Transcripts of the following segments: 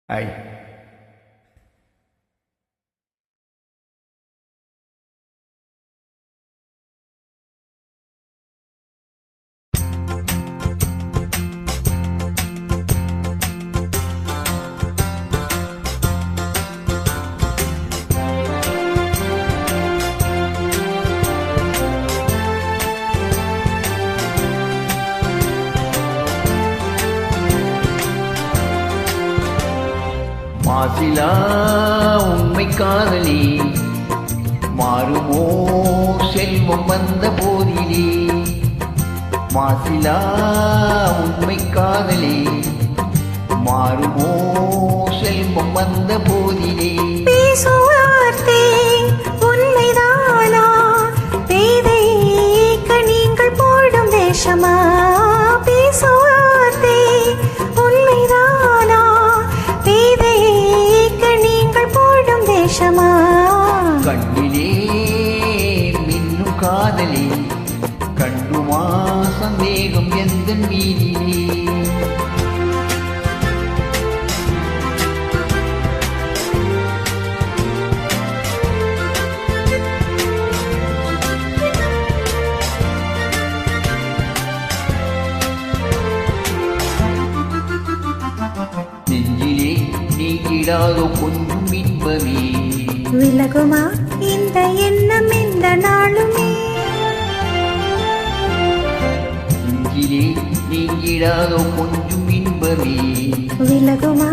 ஐ மாசிலா உண்மை காதலி மாறுமோ செல்வம் வந்த போதிலே. மாசிலா உண்மை காதலி மாறுமோ செல்வம் வந்த போதிலே. பேசுவார்த்தே உண்மைதானா? பேதைக்க நீங்கள் போடும் வேஷமா? பேசுவார்த்தே உண்மைதானா? பேதைக்க நீங்கள் போடும் வேஷமா? கண்ணிலே மின்னும் காதலி கண்டுமா சந்தேகம் எந்த மீதிலே. நெஞ்சிலே நீங்கிடாதோ கொஞ்சம் இன்பமே விலகுமா இந்த எண்ணம் இந்த நாளுமே? நெஞ்சிலே நீங்கிடாதோ கொஞ்சம் இன்பமே விலகுமா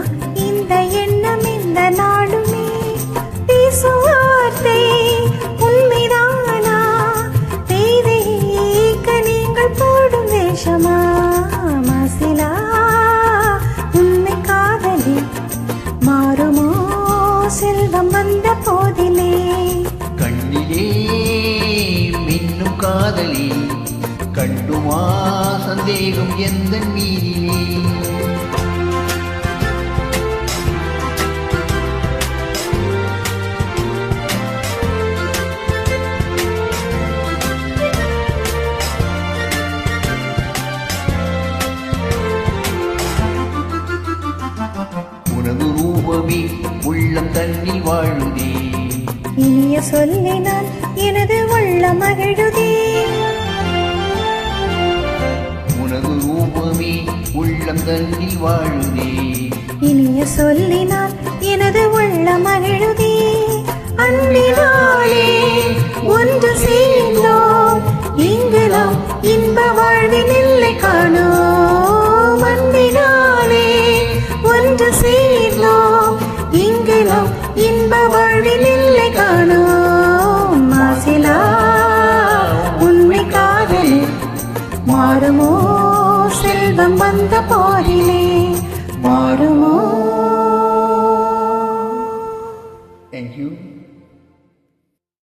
இந்த எண்ணம் இந்த நாளுமே? பேசுவார்த்தே உண்மைதானா? பேதைக்க நீங்கள் போடும் வேஷமா? மாசிலா உண்மை காதலி மாறுமோ செல்வம் வந்த போதிலே. கண்ணிலே மின்னும் காதலி கண்டுமா சந்தேகம் எந்த மீதிலே. உனது ரூபமே உள்ளம் தன்னில் வாழுதே. இனிய சொல்லினால் எனது உள்ள மகிழுதே. உனது ரூபமே உள்ளம் தன்னில் வாழுதே. இனிய சொல்லினால் எனது உள்ள மகிழுதே. அன்பினாலே ஒன்று சேர்ந்தோம் இங்கு நாம் இன்ப வாழ்வின் எல்லை காணோம். அன்பினாலே ஒன்று சேர்ந்தோம் இங்கு நாம் இன்ப வாழ்வின் எல்லை காணோம். மாசிலா உண்மை காதலி மாறுமோ செல்வம் வந்த போதிலே? மாறுமோ